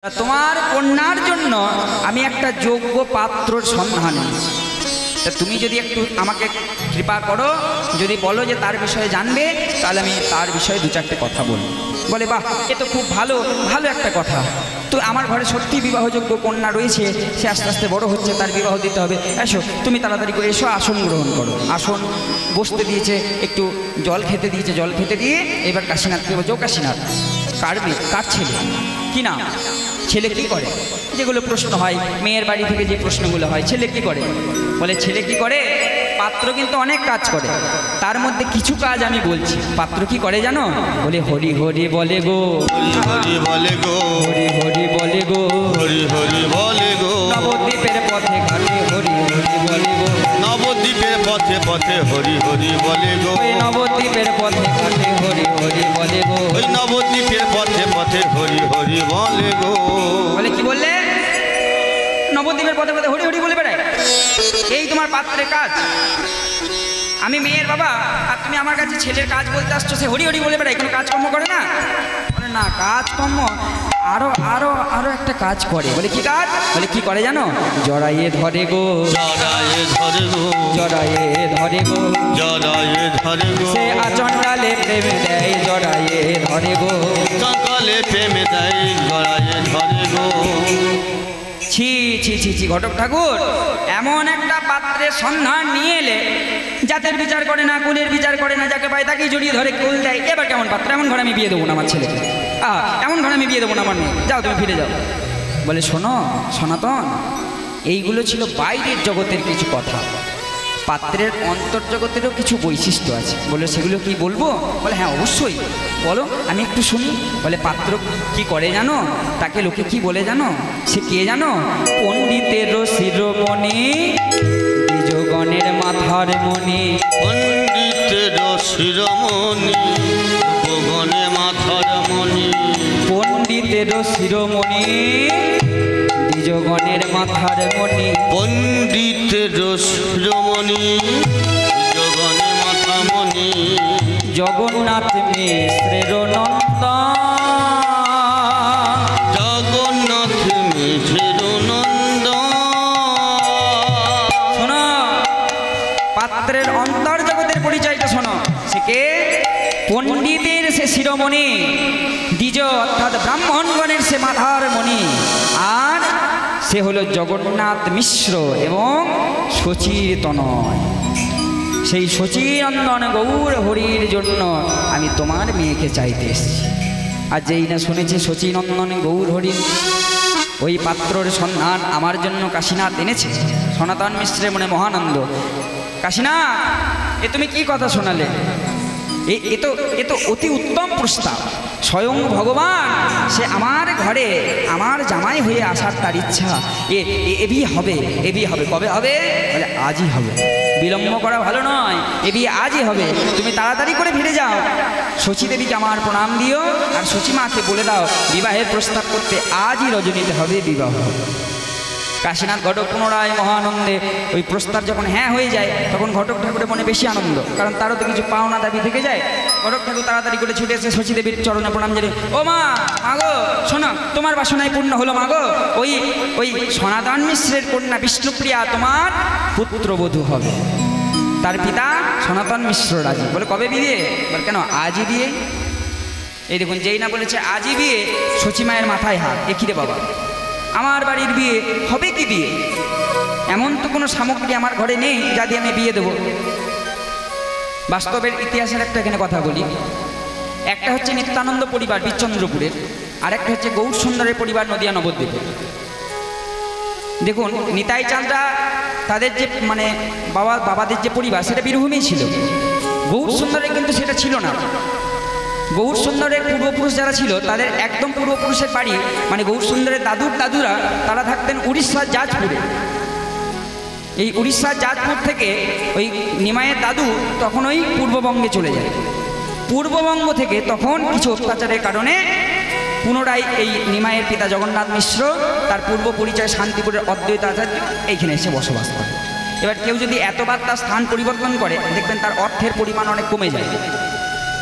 তোমার কন্যার জন্য আমি একটা যোগ্য পাত্রর সন্ধান নিয়েছি। তা তুমি যদি একটু আমাকে কৃপা করো, যদি বলো যে তার বিষয়ে জানবে, তাহলে আমি তার বিষয়ে দু চারটে কথা বলব। বলে বাহ, এ তো খুব ভালো ভালো একটা কথা। তো আমার ঘরে সত্যি বিবাহযোগ্য কন্যা রয়েছে, সে আস্তে আস্তে বড় হচ্ছে, তার বিবাহ দিতে হবে। এসো তুমি তাড়াতাড়ি করে এসো, আসন গ্রহণ করো। আসন বসতে দিয়েছে, একটু জল খেতে দিয়েছে, জল খেতে দিয়ে এবার কাশীনাথকে বলছে, ও কাশীনাথ, কার মেয়ে, কার ছেলে, কি নাম, ছেলে কি করে, যেগুলো প্রশ্ন হয় মেয়ের বাড়ি থেকে, যে প্রশ্নগুলো হয়, ছেলে কি করে। বলে ছেলে কি করে, পাত্র কিন্তু অনেক কাজ করে, তার মধ্যে কিছু কাজ আমি বলছি। পাত্র কি করে জানো? বলে হরি হরি বলে গো, হরি বলে গো, হরি হরি বলে গো, হরি হরি বলে গো, নবদ্বীপের পথে ঘাটে হরি হরি বলে গো, নবদ্বীপের পথে পথে হরি হরি বলে গো, ওই নবদ্বীপের পথে ঘাটে হরি হরি বলে গো, ওই নবদ্বীপের পথে পথে হরি হরি বলে গো। বলে কি বললে? নবদ্বীপের পথে পথে হরি হরি বলে বেড়ায়, এই তোমার পাত্রের কাজ? আমি মেয়ের বাবা, আর তুমি আমার কাছে ছেলের কাজ বলতে আসছো, সে হরি হরি বলে বেড়ায়, কোনো কাজকর্ম করে না? বলে না, কাজকর্ম আরো আরো আরো একটা কাজ করে। বলে কি কাজ? বলে কি করে জানো? জড়াইয়ে ধরে গো, জড়ায়ে ধরে গো, জড়াইয়ে ধরে গো, জড়ায়ে ধরে গো, সে আচণ্ডালে প্রেম দেয়, জড়াইয়ে ধরে গো, সকালে প্রেমে দেয়, জড়ায়ে ধরে গো। ছি ছি ছি ছি, ঘটক ঠাকুর এমন একটা পাত্রের সন্ধান নিয়ে এলে, জাতের বিচার করে না, কুলের বিচার করে না, যাকে পায় তাকেই জড়িয়ে ধরে কুল দেয়। এবার কেমন পাত্র? এমন ঘরে আমি বিয়ে দেবো না আমার ছেলেকে, এমন ঘরে আমি বিয়ে দেবো না আমার মেয়ে, যাও তুমি ফিরে যাও। বলে শোনো সনাতন, এইগুলো ছিল বাইরের জগতের কিছু কথা, পাত্রের অন্তর্জগতেরও কিছু বৈশিষ্ট্য আছে। বলে সেগুলো কি বলবো? বলে হ্যাঁ অবশ্যই বলো, আমি একটু শুনি। বলে পাত্র কি করে জানো? তাকে লোকে কি বলে জানো? সে কে জানো? পণ্ডিতের শিরোমণি, দ্বিজগণের মাথার মণি, পণ্ডিতের শিরোমণি, ভুবনে মাথার মণি, পণ্ডিতের শিরোমণি, দ্বিজগণের মাথার মণি, পণ্ডিতের শিরোমণি, জগনে মাথা মণি, জগন্নাথ মিশ্রের নন্দন, জগন্নাথ মিশ্রের নন্দন। শোনো, পাত্রের অন্তর্জগতের পরিচয়টা শোনো। সে কে? পণ্ডিতের সে শিরোমণি, দ্বিজ অর্থাৎ ব্রাহ্মণগণের সে মাথার মণি, আর সে হলো জগন্নাথ মিশ্র এবং শচীর তনয়। সেই শচীনন্দন গৌর হরির জন্য আমি তোমার মেয়েকে চাইতে এসেছি। আর যেই না শুনেছে শচীনন্দন গৌর হরি, ওই পাত্রর সন্ধান আমার জন্য কাশীনাথ এনেছে। সনাতন মিশ্রের মনে মহানন্দ। কাশীনাথ, এ তুমি কি কথা শোনালে? এ তো অতি উত্তম প্রস্তাব। স্বয়ং ভগবান সে আমার ঘরে আমার জামাই হয়ে আসার তার ইচ্ছা। এ বিয়ে হবে, এ বিয়ে হবে। কবে হবে? বলে আজই হবে, বিলম্ব করা ভালো নয়, এ বিয়ে আজই হবে। তুমি তাড়াতাড়ি করে ফিরে যাও, শচী দেবীকে আমার প্রণাম দিও, আর শচী মাকে বলে দাও বিবাহের প্রস্তাব করতে আজই রজনীতে হবে বিবাহ। কাশীনাথ ঘটক পুনরায় মহানন্দে ওই প্রস্তাব যখন হ্যাঁ হয়ে যায়, তখন ঘটক ঠাকুরের মনে বেশি আনন্দ, কারণ তারও তো কিছু পাওনা দাবি থেকে যায়। ঘটক ঠাকুর তাড়াতাড়ি করে ছুটে এসে শচী দেবীর চরণে প্রণাম জানিয়ে, ও মা, মাগো শোনো, তোমার বাসনায় পূর্ণ হলো মাগো, ওই সনাতন মিশ্রের কন্যা বিষ্ণুপ্রিয়া তোমার পুত্রবধূ হবে। তার পিতা সনাতন মিশ্র রাজি। বলে কবে বিয়ে? বলে কেন আজই বিয়ে। এই দেখুন, যেই না বলেছে আজই বিয়ে, শচী মায়ের মাথায় হাত। এ কিরে বাবা, আমার বাড়ির বিয়ে হবে কি বিয়ে? এমন তো কোনো সামগ্রী আমার ঘরে নেই যা দিয়ে আমি বিয়ে দেবো। বাস্তবের ইতিহাসের একটা এখানে কথা বলি। একটা হচ্ছে নিত্যানন্দ পরিবার বিচন্দ্রপুরের, আর একটা হচ্ছে গৌর সুন্দরের পরিবার নদিয়া নবদ্বীপের। দেখুন, নিতাই চাঁদরা তাদের যে মানে বাবাদের যে পরিবার, সেটা বীরভূমেই ছিল। গৌর সুন্দরের কিন্তু সেটা ছিল না। গৌর সুন্দরের পূর্বপুরুষ যারা ছিল, তাদের একদম পূর্বপুরুষের বাড়ি মানে গৌর সুন্দরের দাদুরা তারা থাকতেন উড়িষ্যার জাজপুরে। এই উড়িষ্যার জাজপুর থেকে ওই নিমাইয়ের দাদু তখন ওই পূর্ববঙ্গে চলে যায়। পূর্ববঙ্গ থেকে তখন কিছু অত্যাচারের কারণে পুনরায় এই নিমাইয়ের পিতা জগন্নাথ মিশ্র তার পূর্ব পরিচয় শান্তিপুরের অদ্বৈত আচার্য এইখানে এসে বসবাস করে। এবার কেউ যদি এতবার তার স্থান পরিবর্তন করে, দেখবেন তার অর্থের পরিমাণ অনেক কমে যায়।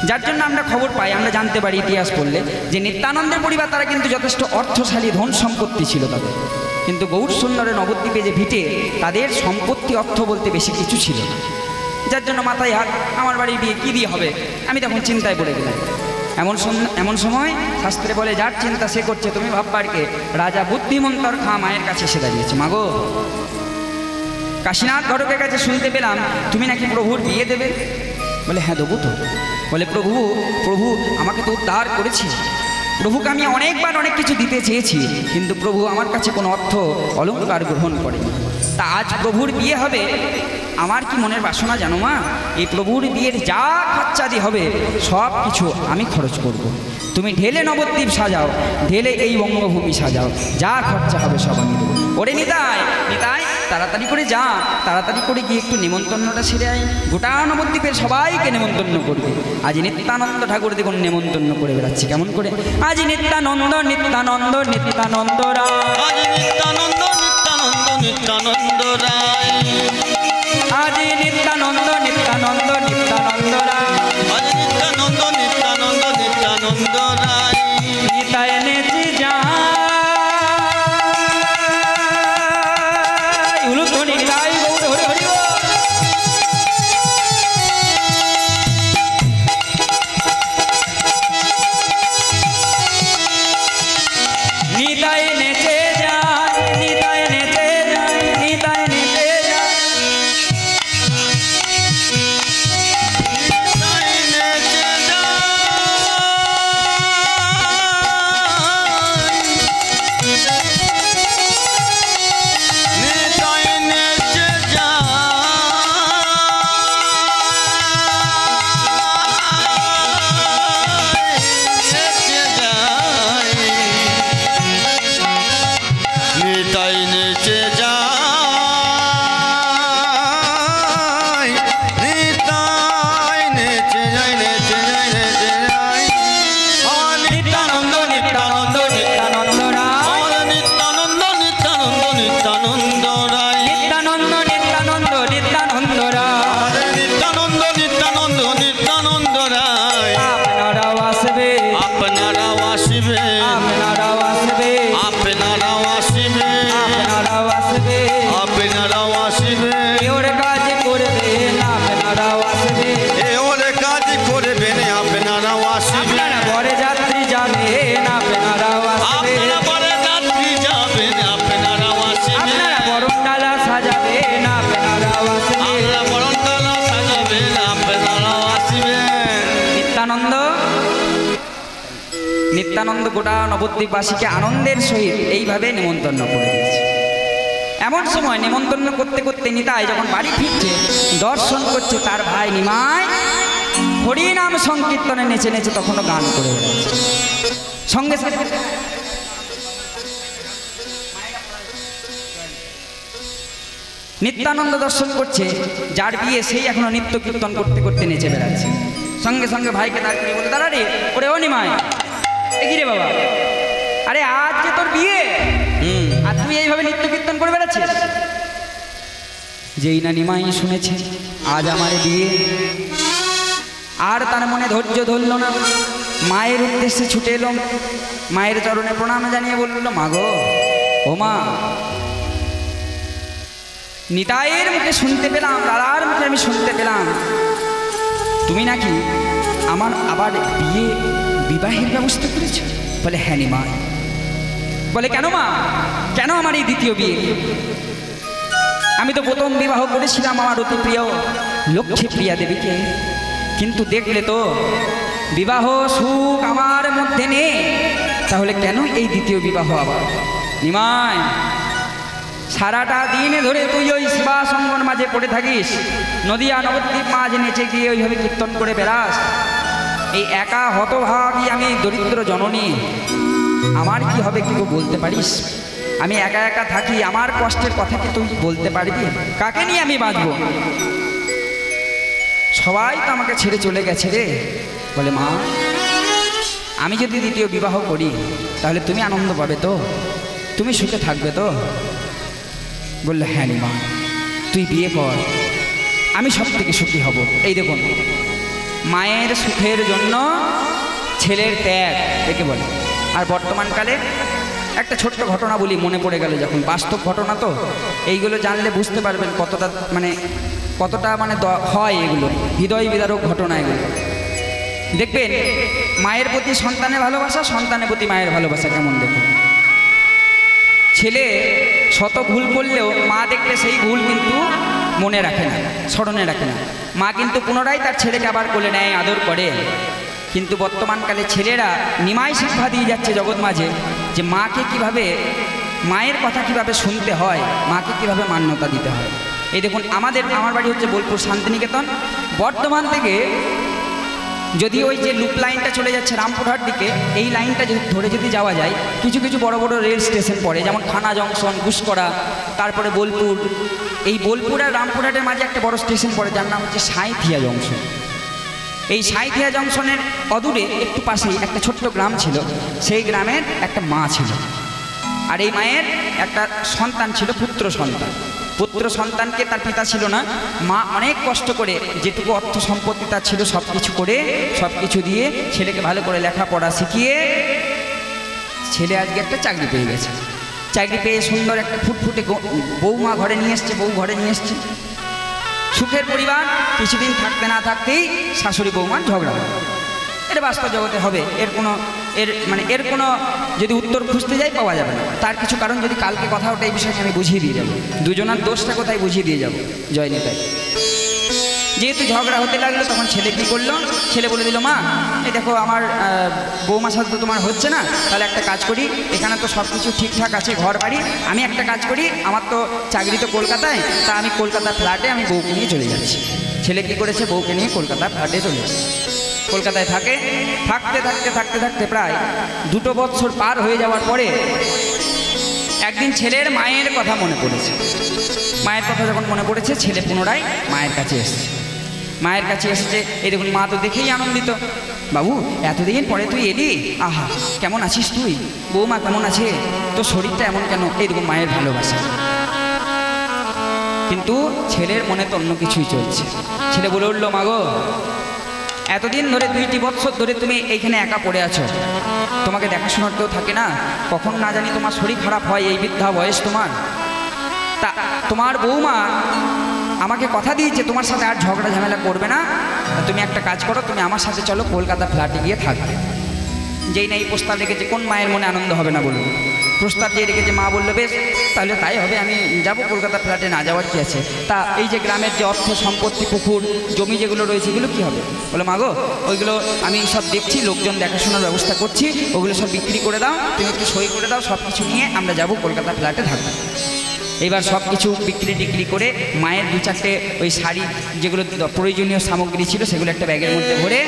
যার জন্য আমরা খবর পাই, আমরা জানতে পারি ইতিহাস পড়লে যে নিত্যানন্দের পরিবার তারা কিন্তু যথেষ্ট অর্থশালী, ধন সম্পত্তি ছিল তাদের, কিন্তু গৌর সুন্দরের নবদ্বীপে যে ভিটে তাদের সম্পত্তি অর্থ বলতে বেশি কিছু ছিল না। যার জন্য মাথায় হাত, আমার বাড়ির বিয়ে কী দিয়ে হবে, আমি তখন চিন্তায় পড়ে গেলাম। এমন সময় শাস্ত্রে বলে যার চিন্তা সে করছে তুমি ভাববারকে, রাজা বুদ্ধিমন্তর খা মায়ের কাছে এসে দাঁড়িয়েছে। মাগো, কাশীনাথ ঘটকের কাছে শুনতে পেলাম তুমি নাকি প্রভুর বিয়ে দেবে। বলে হ্যাঁ দেবো তো। বলে প্রভু আমাকে তো উদ্ধার করেছে, প্রভুকে আমি অনেকবার অনেক কিছু দিতে চেয়েছি, কিন্তু প্রভু আমার কাছে কোনো অর্থ অলংকার গ্রহণ করেনি। তা আজ প্রভুর বিয়ে হবে, আমার কি মনের বাসনা জানো মা, এই প্রভুর বিয়ের যা খরচাদি হবে সব কিছু আমি খরচ করব। তুমি ঢেলে নবদ্বীপ সাজাও, ঢেলে এই বঙ্গভূমি সাজাও, যা খরচা হবে সব আমি দেবো। ওরে নিতাই তাড়াতাড়ি করে যা, তাড়াতাড়ি করে গিয়ে একটু নিমন্ত্রণটা সেরে আয়, গোটা নবদ্বীপের সবাইকে নিমন্ত্রণ করবে। আজ নিত্যানন্দ ঠাকুর দেখুন নিমন্ত্রণ করে বেড়াচ্ছে কেমন করে। আজ নিত্যানন্দ নিত্যানন্দ নিত্যানন্দ রায়, আজ নিত্যানন্দ নিত্যানন্দ নিত্যানন্দ রায়, আজ নিত্যানন্দ নিত্যানন্দ নিত্যানন্দ রায়, আজ নিত্যানন্দ নিত্যানন্দ নিত্যানন্দ রায়, নিতাই নেচে যায় উলুধ্বনি নিতাই গৌর হরি হরি বল। নিতাই নেচে যায়, নিতাই নেচে যায়, নিতাই নেচে যায়। নিতাই নেচে যায়, নিতাই নেচে যায়, নিতাই নেচে যায়, নিতাই নেচে যায়, নেচে যায়, নেচে যায়। নিত্যানন্দ নিত্যানন্দ নিত্যানন্দ রায়, নিত্যানন্দ নিত্যানন্দ নিত্যানন্দ রায়, নিত্যানন্দ নিত্যানন্দ নিত্যানন্দ রায়। নিত্যানন্দ নিত্যানন্দ নিত্যানন্দ রায়। আপনারাও আসবে, আপনারাও আসিবে, আপনারাও আসবে, আপনারাও আসিবে, আপনারাও আসবে, আপনারাও আসিবে, ওর কাজ করবেন, আপনারাও আসবে, এ ওরে কাজ করবেন, আপনারাও আসিবে, আপনারা বরে যাত্রী যাবেন, আপনারাও আসবে, আপনারা বরে যাত্রী যাবেন, আপনারাও আসিবে, আপনারা বরণডালা সাজাবেন, আপনারাও আসবে। আমরা বরণডালা সাজাবেন, আপনারাও আসিবেন। নিত্যানন্দ নিত্যানন্দ গোটা নবদ্বীপবাসীকে আনন্দের সহিত এইভাবে নিমন্ত্রণ করে দিয়েছে। এমন সময় নিমন্ত্রণ করতে করতে নিতাই যখন বাড়ি ফিরছে, দর্শন করছে তার ভাই নিমাই হরিনাম সংকীর্তনে নেচে নেচে তখনও গান করে বেড়াচ্ছে। সঙ্গে সঙ্গে নিত্যানন্দ দর্শন করছে, যার বিয়ে সেই এখনো নিত্য কীর্তন করতে করতে নেচে বেড়াচ্ছে। সঙ্গে সঙ্গে ভাইকে দাঁড় করিয়ে বলে, দাঁড়া রে, ওরে ও নিমাই, কি রে বাবা, আরে আজ যে তোর বিয়ে, আর তুই এইভাবে নিত্য কীর্তন করে বেড়াচ্ছিস। যেই না নিমাই শুনেছে আজ আমার বিয়ে, আর তার মনে ধৈর্য ধরল না, মায়ের উদ্দেশ্যে ছুটে এলো, মায়ের চরণে প্রণাম জানিয়ে বলল, মা গো, ও মা, নিতাইয়ের মুখে শুনতে পেলাম, দাদার মুখে আমি শুনতে পেলাম তুমি নাকি আমার আবার বিবাহের ব্যবস্থা করেছ। বলে হ্যাঁ নিমাই। বলে কেন মা, কেন আমার এই দ্বিতীয় বিয়ে? আমি তো প্রথম বিবাহ করেছিলাম আমার অতি প্রিয় লক্ষ্মী প্রিয়া দেবীকে, কিন্তু দেখলে তো বিবাহ সুখ আমার মধ্যে নেই, তাহলে কেন এই দ্বিতীয় বিবাহ আবার? নিমাই, সারাটা দিন ধরে তুই ওই শিবা সঙ্গর মাঝে পড়ে থাকিস, নদিয়া নবদ্বীপ মাঝে নেচে গিয়ে ওইভাবে কীর্তন করে বেড়াস, এই একা হতভাগী আমি দরিদ্র জননী, আমার কি হবে কি বলতে পারিস? আমি একা একা থাকি, আমার কষ্টের কথা কি তুই বলতে পারবি? কাকে নিয়ে আমি বাঁচব? সবাই তো আমাকে ছেড়ে চলে গেছে রে। বলে মা, আমি যদি দ্বিতীয় বিবাহ করি তাহলে তুমি আনন্দ পাবে তো, তুমি সুখে থাকবে তো? বললে হ্যাঁ মা, তুই বিয়ে কর, আমি সব থেকে সুখী হব। এই দেখুন মায়ের সুখের জন্য ছেলের ত্যাগ একে বলে। আর বর্তমানকালে একটা ছোট্ট ঘটনা বলি, মনে পড়ে গেল যখন, বাস্তব ঘটনা তো, এইগুলো জানলে বুঝতে পারবেন কতটা হয় এগুলো, হৃদয় বিদারক ঘটনা এগুলো। দেখবেন মায়ের প্রতি সন্তানের ভালোবাসা, সন্তানের প্রতি মায়ের ভালোবাসা কেমন দেখুন। ছেলে শত ভুল করলেও মা দেখলে সেই ভুল কিন্তু মনে রাখে না, স্মরণে রাখে না। মা কিন্তু পুনরায় তার ছেলেকে আবার কোলে নেয়, আদর করে। কিন্তু বর্তমানকালে ছেলেরা নিমাই শিক্ষা দিয়ে যাচ্ছে জগৎ মাঝে যে মাকে কিভাবে, মায়ের কথা কিভাবে শুনতে হয়, মাকে কিভাবে মান্যতা দিতে হয়। এই দেখুন আমার বাড়ি হচ্ছে বোলপুর শান্তিনিকেতন। বর্ধমান থেকে যদি ওই যে লুপ লাইনটা চলে যাচ্ছে রামপুরহাট দিকে, এই লাইনটা ধরে যদি যাওয়া যায়, কিছু কিছু বড় বড় রেল স্টেশন পড়ে, যেমন থানা জংশন, ঘুষকরা, তারপরে বোলপুর। এই বোলপুর আর রামপুরহাটের মাঝে একটা বড় স্টেশন পড়ে যার নাম হচ্ছে সাঁইথিয়া জংশন। এই সাঁইথিয়া জংশনের অদূরে একটু পাশেই একটা ছোট্ট গ্রাম ছিল। সেই গ্রামের একটা মা ছিল, আর এই মায়ের একটা সন্তান ছিল, পুত্র সন্তান। পুত্র সন্তানকে তার পিতা ছিল না, মা অনেক কষ্ট করে যেটুকু অর্থ সম্পত্তি তার ছিল সব কিছু করে, সব কিছু দিয়ে ছেলেকে ভালো করে লেখাপড়া শিখিয়ে ছেলে আজকে একটা চাকরি পেয়ে গেছে। চাকরি পেয়ে সুন্দর একটা ফুটফুটে বৌমা ঘরে নিয়ে এসছে, বউ ঘরে নিয়ে এসছে, সুখের পরিবার। কিছুদিন থাকতে না থাকতেই শাশুড়ি বৌমার ঝগড়া হয়। এটা বাস্তব জগতে হবে, এর কোনো যদি উত্তর খুঁজতে যাই পাওয়া যাবে না। তার কিছু কারণ যদি কালকে কথা ওটা এই বিষয়টা আমি বুঝিয়ে দিয়ে যাবো, দুজনার দোষটা কোথায় বুঝিয়ে দিয়ে যাবো। জয় নেতাই। যেহেতু ঝগড়া হতে লাগলো, তখন ছেলে কী করলো, ছেলে বলে দিল, মা এই দেখো আমার বৌমার সাথে তো তোমার হচ্ছে না, তাহলে একটা কাজ করি, এখানে তো সব কিছু ঠিকঠাক আছে, ঘর বাড়ি, আমি একটা কাজ করি, আমার তো চাকরি তো কলকাতায়, তা আমি কলকাতার ফ্ল্যাটে আমি বউকে নিয়ে চলে যাচ্ছি। ছেলে কী করেছে, বউকে নিয়ে কলকাতার ফ্ল্যাটে চলে যাচ্ছে। কলকাতায় থাকতে প্রায় 2 বছর পার হয়ে যাওয়ার পরে একদিন ছেলের মায়ের কথা মনে পড়েছে। মায়ের কথা যখন মনে পড়েছে, ছেলে পুনরায় মায়ের কাছে এসেছে। মায়ের কাছে এসেছে, এই দেখুন মা তো দেখেই আনন্দিত, বাবু এতদিন পরে তুই এলি, আহা কেমন আছিস তুই, বৌমা কেমন আছে, তোর শরীরটা এমন কেন, এই দেখুন মায়ের ভালোবাসা। কিন্তু ছেলের মনে তো অন্য কিছুই চলছে। ছেলে বলে উঠলো, মা গো এতদিন ধরে 2 বছর ধরে তুমি এইখানে একা পড়ে আছো, তোমাকে দেখাশোনার কেউ থাকে না, কখন না জানি তোমার শরীর খারাপ হয়, এই বৃদ্ধা বয়স তোমার। তা তোমার বৌমা আমাকে কথা দিয়েছে তোমার সাথে আর ঝগড়া ঝামেলা করবে না, তুমি একটা কাজ করো, তুমি আমার সাথে চলো কলকাতা ফ্ল্যাটে গিয়ে থাকবে। যেই না এই প্রস্তাব রেখেছে, কোন মায়ের মনে আনন্দ হবে না বলুন। প্রস্তাব দিয়ে রেখেছে, মা বললো বেশ তাহলে তাই হবে, আমি যাব, কলকাতা ফ্ল্যাটে না যাওয়ার কী আছে। তা এই যে গ্রামের যে অর্থ সম্পত্তি, পুকুর জমি যেগুলো রয়েছে, এগুলো কী হবে? বলে, মা গো ওইগুলো আমি সব দেখছি, লোকজন দেখাশোনার ব্যবস্থা করছি, ওগুলো সব বিক্রি করে দাও, তুমি একটু সই করে দাও, সব কিছু নিয়ে আমরা যাব কলকাতা ফ্ল্যাটে থাকবো। এবার সব কিছু বিক্রি করে মায়ের 2-4টে ওই শাড়ি যেগুলো প্রয়োজনীয় সামগ্রী ছিল সেগুলো একটা ব্যাগের মধ্যে ভরে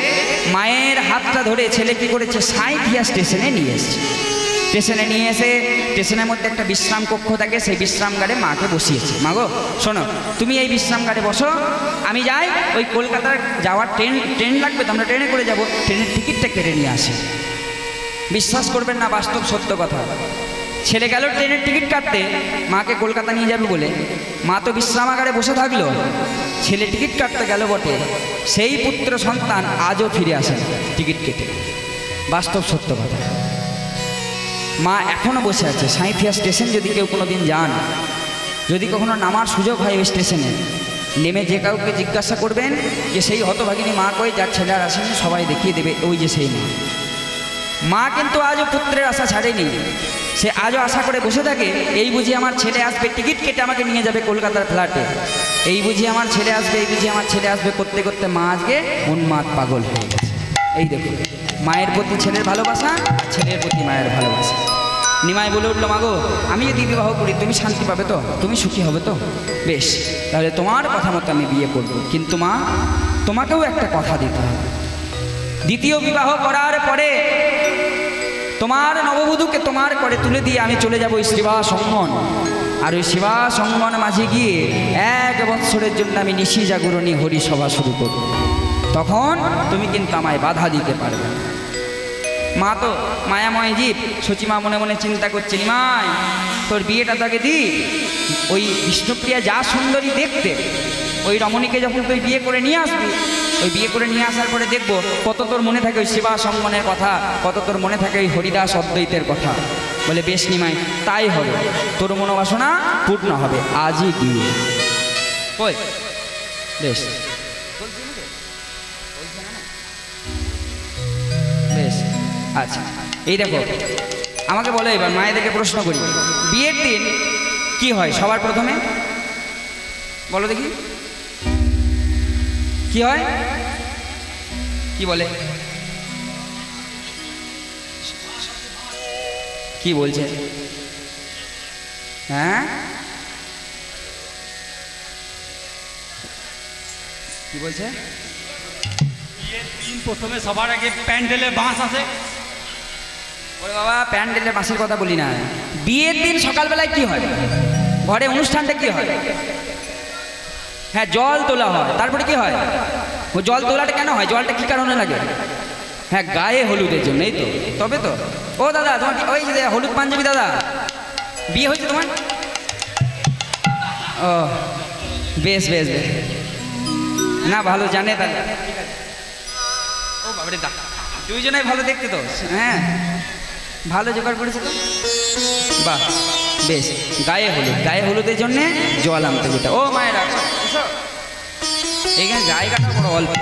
মায়ের হাতটা ধরে ছেলে কী করেছে, সাঁইথিয়া স্টেশনে নিয়ে এসছে। স্টেশনে নিয়ে এসে স্টেশনের মধ্যে একটা বিশ্রাম কক্ষ থাকে, সেই বিশ্রামগারে মাকে বসিয়েছে। মা গো শোনো, তুমি এই বিশ্রামগারে বসো, আমি যাই ওই কলকাতার যাওয়ার ট্রেন লাগবে তো, আমরা ট্রেনে করে যাব, ট্রেনের টিকিটটা কেটে নিয়ে আসি। বিশ্বাস করবেন না, বাস্তব সত্য কথা। ছেলে গেল ট্রেনের টিকিট কাটতে, মাকে কলকাতা নিয়ে যাবে বলে। মা তো বিশ্রামাগারে বসে থাকলো, ছেলে টিকিট কাটতে গেল বটে, সেই পুত্র সন্তান আজও ফিরে আসে টিকিট কেটে। বাস্তব সত্য কথা। মা এখনও বসে আছে সাঁইথিয়া স্টেশন। যদি কেউ কোনো দিন যান, যদি কখনো নামার সুযোগ হয় ওই স্টেশনে, নেমে যে কাউকে জিজ্ঞাসা করবেন যে সেই হতভাগিনী মা কই, যার ছেলে আর আসেনি, সবাই দেখিয়ে দেবে ওই যে সেই মা। মা কিন্তু আজও পুত্রের আশা ছাড়েনি, সে আজও আশা করে বসে থাকে, এই বুঝি আমার ছেলে আসবে, টিকিট কেটে আমাকে নিয়ে যাবে কলকাতার ফ্ল্যাটে, এই বুঝি আমার ছেলে আসবে, এই বুঝি আমার ছেলে আসবে করতে করতে মা আজকে উন্মাদ পাগল হয়ে গেছে। এই দেখুন মায়ের প্রতি ছেলের ভালোবাসা, ছেলের প্রতি মায়ের ভালোবাসা। নিমাই বলে উঠলো, মাগো আমি যদি বিবাহ করি তুমি শান্তি পাবে তো, তুমি সুখী হবে তো, বেশ তাহলে তোমার কথা মতো আমি বিয়ে করব, কিন্তু মা তোমাকেও একটা কথা দিতে হবে। দ্বিতীয় বিবাহ করার পরে তোমার নববধূকে তোমার করে তুলে দিয়ে আমি চলে যাব ওই শিবা সঙ্গন, আর ওই শিবা সঙ্গন মাঝে গিয়ে 1 বৎসরের জন্য আমি নিশি জাগরণী হরিসভা শুরু করব, তখন তুমি কিন্তু আমায় বাধা দিতে পারবে। মা তো মায়াময় জীব, সচিমা মনে মনে চিন্তা করছে, নিমাই তোর বিয়েটা তাকে দি, ওই বিষ্ণুপ্রিয়া যা সুন্দরী দেখতে, ওই রমণীকে যখন তুই বিয়ে করে নিয়ে আসবি ওই বিয়ে করে নিয়ে আসার পরে দেখবো কত তোর মনে থাকে ওই সেবা সম্মানের কথা, কত তোর মনে থাকে ওই হরিদাস অদ্বৈতের কথা। বলে বেশ নিমাই, তাই হবে, তোর মনোবাসনা পূর্ণ হবে, আজই বিয়ে। ওই বেশ বেশ, আচ্ছা এই দেখো আমাকে বলো এবার, মায়েদেরকে প্রশ্ন করি, বিয়ের দিন কি হয় সবার প্রথমে বলো দেখি, কি হয়, কি বলে, কি বলছে, হ্যাঁ কি বলছে? বিয়ের দিন প্রথমে সবার আগে প্যান্ডেলে বাঁশ আসে। ওরে বাবা, প্যান্ডেলের বাঁশের কথা বলি না, বিয়ের দিন সকালবেলায় কি হয়, ঘরে অনুষ্ঠানটা কি হয়? হ্যাঁ, জল তোলা হয়, তারপরে কি হয়? ও জল তোলাটা কেন হয়, জলটা কি কারণে লাগে? হ্যাঁ, গায়ে হলুদের জন্য, এই তো। তবে তো ও দাদা, তোমার ওই যে হলুদ পাঞ্জাবি দাদা, বিয়ে হয়েছে তোমার? ও বেশ বেশ বেশ, না ভালো জানে তাহলে। ও বাবারে দা, দুইজনেই ভালো দেখতে তো, হ্যাঁ ভালো জোগাড় করেছে তো, বাহ বেশ। গায়ে হলুদ, গায়ে হলুদের জন্যে জল আনতে যেটা। ও মায়েরা এসো, এইখানে জায়গাটা বড় অল্প।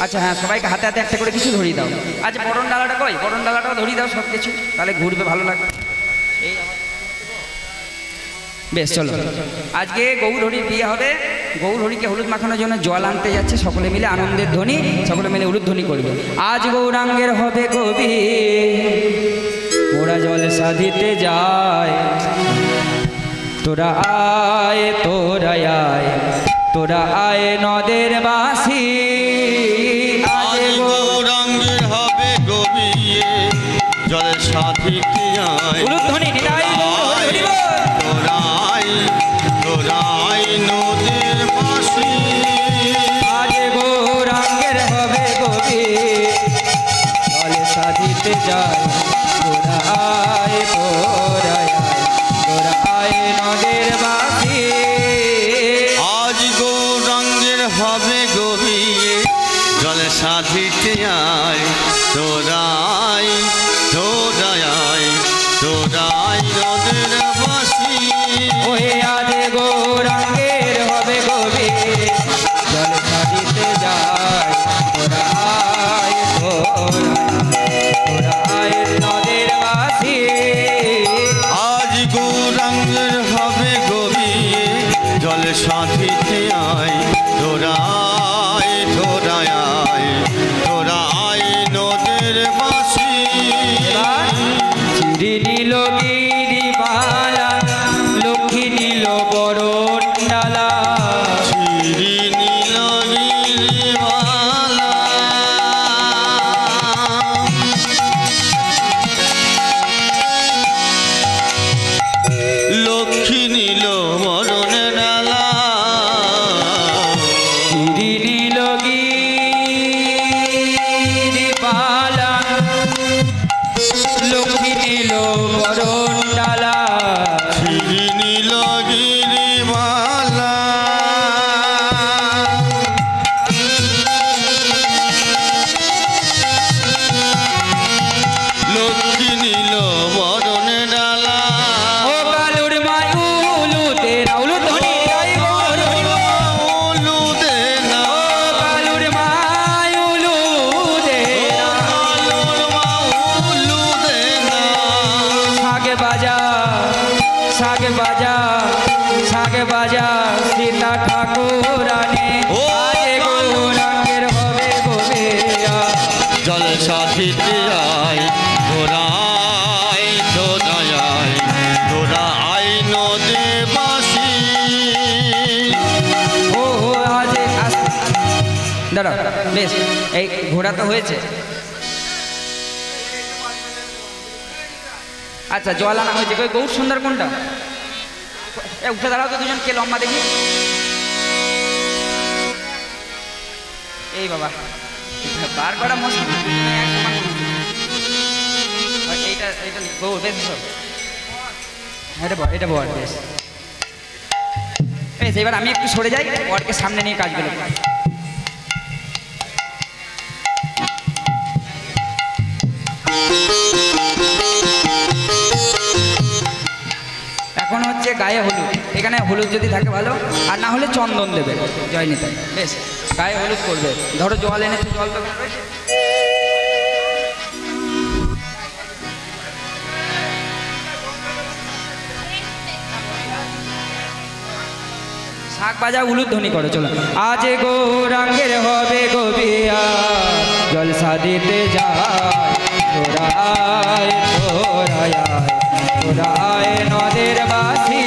আচ্ছা হ্যাঁ, সবাইকে হাতে হাতে একটা করে কিছু ধরিয়ে দাও। আচ্ছা বরণ ডালাটা কই, বরণ ডালাটাও ধরিয়ে দাও সব কিছু, তাহলে ঘুরবে, ভালো লাগবে। এই বেশ চলো, আজকে গৌরহরির বিয়ে হবে, গৌরহরিকে হলুদ মাখানোর জন্য জল আনতে যাচ্ছে, সকলে মিলে আনন্দের ধ্বনি, সকলে মিলে উলুধ্বনি করবে। আজ গৌরাঙ্গের হবে কবি, ওরা জল সাধিতে যায়, তোরা আয় তোরা আয়, তোরা আয় নদের বাসি। আজ গৌরাঙ্গের হবে গবিয়ে জলের সাথীতে আয়, উলুধ্বনি নিতাই গৌরহরি বল। তোরাই তোরাই নদীর বাসি। আজ গৌরাঙ্গের হবে কবি, জলে সাধিতে যায়, তোরা আয় তোরা আয়, তোরা আয় নদের বাসি। আজ গৌরাঙ্গের হবে গবিয়ে জলের সাথীতে আয়, তোরাই তোরাই তোরাই নদীর বাসি। ওহে আজ গৌরাঙ্গের হবে কবি, জলে সাধিতে যায়, তোরা আয় তোরা আয়, তোরা আয় নদের বাসি। আজ গৌরাঙ্গের হবে গবিয়ে জলে সাথীতে আয়, তোরাই তোরাই তোরাই নদীর বাসি। চিরি নীল গিরিবালা, লক্ষ্মী নীল বরণ ডালা, চিরি নীল গিরিবালা, লক্ষ্মী নীল বরণে ডালা, চিরি নীল গিরিবালা, লক্ষ্মী নীল বরণ ডালা, চিরি নীল গিরিবালা, লক্ষ্মী নীল বরণে ডালা। ও কালুর মায়ুলু তেরা উলুধ্বনি গাই গৌরহরি বল। উলু দে না, ও কালুর মায়ুলু তেরা, উলু দে না, সাগে বাজা সাগে বাজা সাগে বাজা, সীতা ঠাকুরানে। ও আজ গৌরাঙ্গের হবে গোবিয়া, জল সাথীতে আয়, তোরাই তোরাই তোরাই নদী বাসি। ও আজ দাঁড়া, বেশ এই ঘোড়া তো হয়েছে। আচ্ছা জল আনা হয়েছে, কই গৌর সুন্দর কোনটা? এ উঠে দাঁড়াও তো দুজন, কে লম্বা দেখি। এই বাবা বার করা মশলা এইটা এইটা বউ বেশ সব এটা বর বেশ বেশ। এবার আমি একটু সরে যাই, বরকে সামনে নিয়ে কাজগুলো করি। এখন হচ্ছে গায়ে হলুদ, এখানে হলুদ যদি থাকে ভালো, আর না হলে চন্দন দেবে জয় নিতাই। বেশ, গায়ে হলুদ করবে। ধরো জল এনেছে, জল তো রয়েছে। শাক বাজা উলুধ্বনি করো, চলো। আজ গৌরাঙ্গের হবে গোবিয়া জলসা দিতে যায়, তোরায় তোরায় তোরায় নদের বাসি।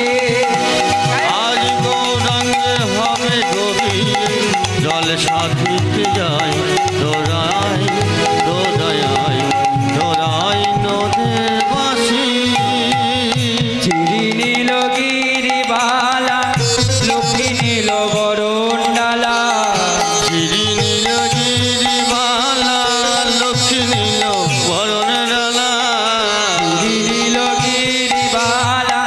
আজ গৌরাঙ্গে হবে গভীর জল সাথিতে যায়, তোরাই তোরাই তোরাই নদের বাসি। চিরি নীল গিরিবালা লক্ষ্মী নীল বরণ ডালা, চিরি নীল গিরিবালা লক্ষ্মী নীল বরণ ডালা। চিরি নীল গিরিবালা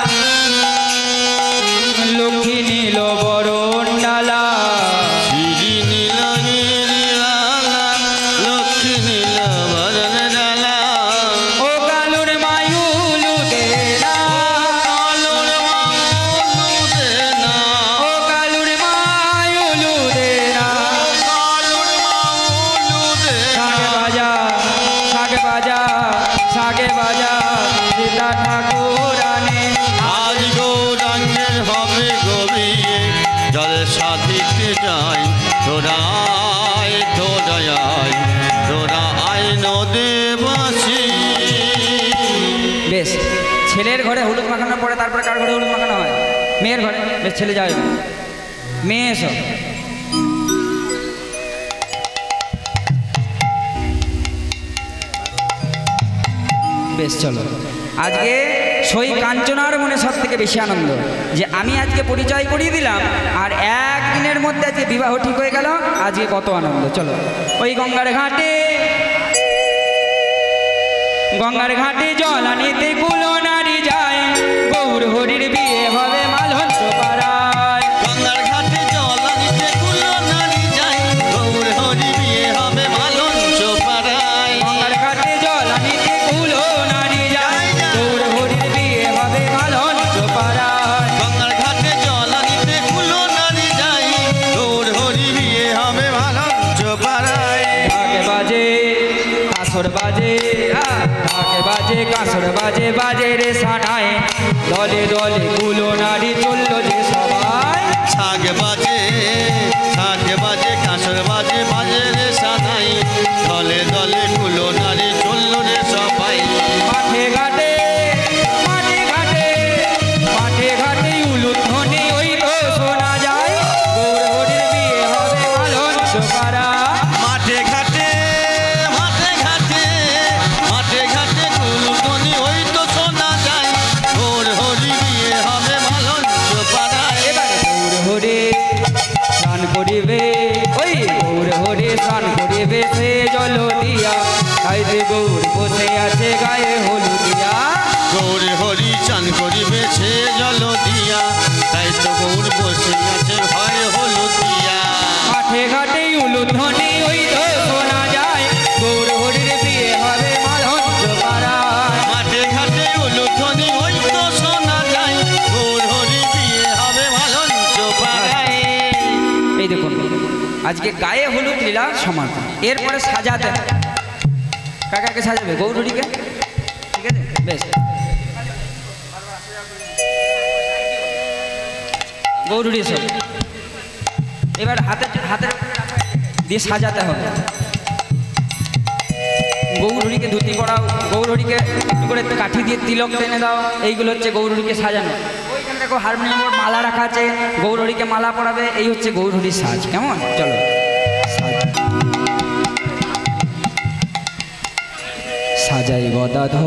লক্ষ্মী নীল বরণ ডালা, চিরি নীল গিরিবালা লক্ষ্মী নীল বরণ ডালা। ও কালুর মায়ুলু দে না, আলোর মামুলু দে না, ও কালুর মায়ুলু দে না। আলোর মামুলু দে না। সাগে বাজা সাগে বাজা সীতা ঠাকুরানে। আজ গৌরাঙ্গের হবে গভীরে জল সাথিতে যাই, তোরাই তোরাই তোরাই নদে বাসি। বেশ, ছেলের ঘরে হলুদ মাখানোর পরে তারপরে কার ঘরে হলুদ মাখানো হয়? মেয়ের ঘরে। বেশ, ছেলে যাবে, মেয়ে এসো। বেশ, চলো। আজকে সই কাঞ্চনার মনে সব থেকে বেশি আনন্দ যে আমি আজকে পরিচয় করিয়ে দিলাম, আর একদিনের মধ্যে আজকে বিবাহ ঠিক হয়ে গেল। আজকে কত আনন্দ। চলো, ওই গঙ্গার ঘাটে জল আনিতে কুলো নারী যায়, গৌর হরির বিয়ে হবে মালহঞ্চ পাড়ায়। গঙ্গার ঘাটে জল আনিতে কুলো নারী যায়, গৌর হরি বিয়ে হবে মালঞ্চ পাড়ায়। গঙ্গার ঘাটে জল আনিতে কুলো নারী যায়, গৌর হরির বিয়ে হবে মালহঞ্চ পাড়ায়। গঙ্গার ঘাটে জল আনিতে কুলো নারী যায়, গৌর হরি বিয়ে হবে মালঞ্চ পাড়ায়। ঢাকে বাজে কাঁসর বাজে, ঢাকে বাজে কাঁসর বাজে, বাজে রে সানায়, দলে দলে কুলো নারী চললো যে সবাই। শাক বাজে কাঁসর বাজে, বাজে রে সানাই, দলে দলে কুলো নারী চলল রে সবাই। মাঠে ঘাটে উলুধ্বনি ওই তো শোনা যায়, গৌর হরির বিয়ে হবে মালঞ্চ পাড়া। মাঠে ঘাটে কুলুধ্বনি ওই তো শোনা যায়, গৌর হরি বিয়ে হবে মালঞ্চ পাড়ায়। এবারে গৌর হরে স্নান করিবে, ওই গৌর হরে স্নান করিবে সে জল দিয়া, তাইতে গৌর বসে আছে গায়ে হলুদ দিয়া। গৌর হরি চান করিবে সে জল দিয়া, তাই তো গৌর বসে আছে ভয় হলুদ দিয়া। মাঠে ঘাটে উলুধ্বনি ওই তো শোনা যায়, গৌর হরির বিয়ে হবে মালহঞ্চ পাড়ায়। মাঠে ঘাটে উলুধ্বনি ওই তো শোনা যায়, গৌর হরি বিয়ে হবে মালঞ্চ পাড়ায়। এই দেখুন, আজকে গায়ে হলুদ লীলা সমাপন। এরপরে সাজাতে কাকাকে সাজাবে, গৌরহরিকে, ঠিক আছে? বেশ, গৌরহরি সব এবার হাতে দিয়ে সাজাতে হবে। গৌরহরিকে ধুতি পরাও, গৌরহরিকে একটু করে কাঠি দিয়ে তিলক টেনে দাও। এইগুলো হচ্ছে গৌরহরিকে সাজানো। ওইখানে দেখো হারমোনিয়ামের মালা রাখা আছে, গৌরহরিকে মালা পরাবে। এই হচ্ছে গৌরহরির সাজ। কেমন? চলো, সাজাই গদাধরে,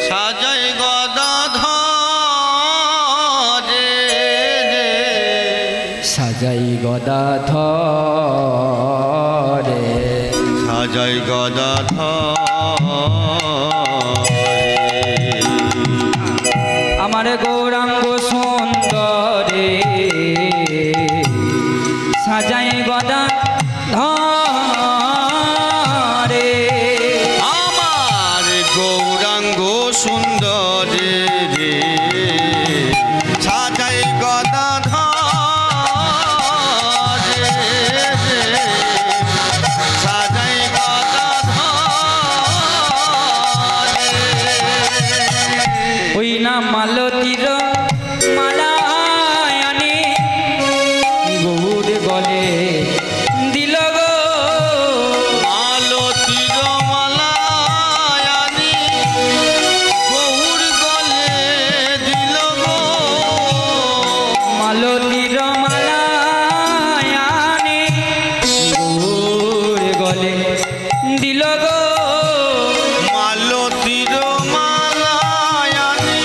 সাজাই গদাধরে, গদাধরে সাজাই গদাধরে আমার গৌরাঙ্গ সুন্দরে সাজাই গদাধরে আমার গৌরাঙ্গ সুন্দরে রে সাজাই গদাধরে সাজাই গদাধরে ওই না মালতীর মালায়ানি গৌর গলে দিল গো মালতীর মালায়ানি গৌর গলে দিল গো মালতীর মালায়ানি গৌর গলে দিল গো মালতীর মালায়ানি